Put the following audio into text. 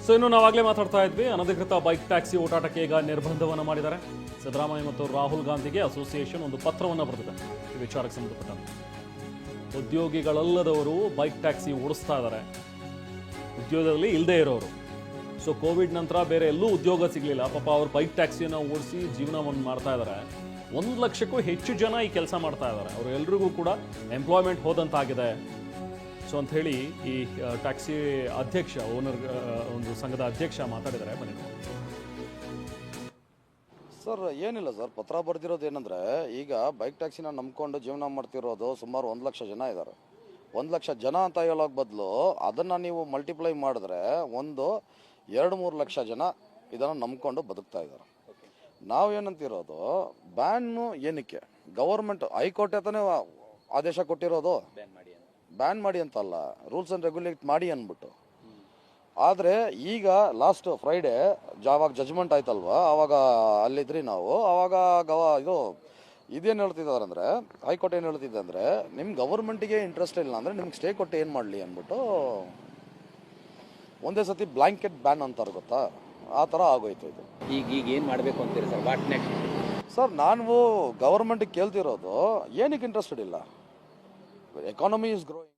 So ಇನ್ನು ನಾವಾಗಲೇ ಮಾತಾಡ್ತಾ ಇದ್ವಿ, ಅನಧಿಕೃತ ಬೈಕ್ ಟ್ಯಾಕ್ಸಿ ಓಟಾಟಕ್ಕೆ ಈಗ ನಿರ್ಬಂಧವನ್ನು ಮಾಡಿದ್ದಾರೆ. ಸಿದ್ದರಾಮಯ್ಯ ಮತ್ತು ರಾಹುಲ್ ಗಾಂಧಿಗೆ ಅಸೋಸಿಯೇಷನ್ ಒಂದು ಪತ್ರವನ್ನು ಬರೆದಿದೆ ಈ ವಿಚಾರಕ್ಕೆ ಸಂಬಂಧಪಟ್ಟಂತೆ. ಉದ್ಯೋಗಿಗಳಲ್ಲದವರು ಬೈಕ್ ಟ್ಯಾಕ್ಸಿ ಓಡಿಸ್ತಾ ಇದ್ದಾರೆ, ಉದ್ಯೋಗದಲ್ಲಿ ಇಲ್ಲದೆ ಇರೋರು. ಸೊ ಕೋವಿಡ್ ನಂತರ ಬೇರೆ ಎಲ್ಲೂ ಉದ್ಯೋಗ ಸಿಗಲಿಲ್ಲ, ಪಾಪ ಅವ್ರು ಬೈಕ್ ಟ್ಯಾಕ್ಸಿಯನ್ನು ಓಡಿಸಿ ಜೀವನವನ್ನು ಮಾಡ್ತಾ ಇದ್ದಾರೆ. 1 ಲಕ್ಷಕ್ಕೂ ಹೆಚ್ಚು ಜನ ಈ ಕೆಲಸ ಮಾಡ್ತಾ ಇದ್ದಾರೆ. ಅವರು ಎಲ್ರಿಗೂ ಕೂಡ ಎಂಪ್ಲಾಯ್ಮೆಂಟ್ ಹೋದಂತಾಗಿದೆ. ಸೊ ಅಂಥೇಳಿ ಈ ಟ್ಯಾಕ್ಸಿ ಅಧ್ಯಕ್ಷ, ಓನರ್ ಒಂದು ಸಂಘದ ಅಧ್ಯಕ್ಷ ಮಾತಾಡಿದ್ದಾರೆ. ಬನ್ನಿ ಸರ್. ಏನಿಲ್ಲ ಸರ್, ಪತ್ರ ಬರೆದಿರೋದು ಏನಂದರೆ, ಈಗ ಬೈಕ್ ಟ್ಯಾಕ್ಸಿನ ನಂಬ್ಕೊಂಡು ಜೀವನ ಮಾಡ್ತಿರೋದು ಸುಮಾರು 1 ಲಕ್ಷ ಜನ ಇದ್ದಾರೆ. 1 ಲಕ್ಷ ಜನ ಅಂತ ಹೇಳೋಕೆ ಬದಲು ಅದನ್ನು ನೀವು ಮಲ್ಟಿಪ್ಲೈ ಮಾಡಿದ್ರೆ ಒಂದು 2-3 ಲಕ್ಷ ಜನ ಇದನ್ನು ನಂಬ್ಕೊಂಡು ಬದುಕ್ತಾ ಇದ್ದಾರೆ. ನಾವೇನಂತಿರೋದು, ಬ್ಯಾನು ಏನಕ್ಕೆ? ಗವರ್ಮೆಂಟ್ ಹೈಕೋರ್ಟ್ ತಾನೇ ಆದೇಶ ಕೊಟ್ಟಿರೋದು, ಬ್ಯಾನ್ ಮಾಡಿ ಅಂತಲ್ಲ, ರೂಲ್ಸ್ ಆ್ಯಂಡ್ ರೆಗ್ಯುಲೇಟ್ ಮಾಡಿ ಅಂದ್ಬಿಟ್ಟು. ಆದರೆ ಈಗ ಲಾಸ್ಟ್ ಫ್ರೈಡೇ ಯಾವಾಗ ಜಜ್ಮೆಂಟ್ ಆಯ್ತಲ್ವಾ, ಆವಾಗ ಅಲ್ಲಿದ್ರಿ ನಾವು. ಆವಾಗ ಇದೇನು ಹೇಳ್ತಿದ್ದಾರೆ ಅಂದರೆ, ಹೈಕೋರ್ಟ್ ಏನು ಹೇಳ್ತಿದ್ದೆ ಅಂದರೆ, ನಿಮ್ಮ ಗವರ್ಮೆಂಟಿಗೆ ಇಂಟ್ರೆಸ್ಟ್ ಇಲ್ಲ ಅಂದರೆ ನಿಮ್ಗೆ ಸ್ಟೇ ಕೊಟ್ಟು ಏನು ಮಾಡಲಿ ಅಂದ್ಬಿಟ್ಟು ಒಂದೇ ಸತಿ ಬ್ಲಾಂಕೆಟ್ ಬ್ಯಾನ್ ಅಂತಾರೆ, ಗೊತ್ತಾ? ಆ ಥರ ಆಗೋಯ್ತು ಇದು. ಈಗ ಏನು ಮಾಡಬೇಕು ಅಂತೀರಿ ಸರ್? What next? ಸರ್, ನಾನು ಗವರ್ಮೆಂಟಿಗೆ ಕೇಳ್ತಿರೋದು, ಏನಕ್ಕೆ ಇಂಟ್ರೆಸ್ಟೆಡ್ ಇಲ್ಲ? Economy is growing.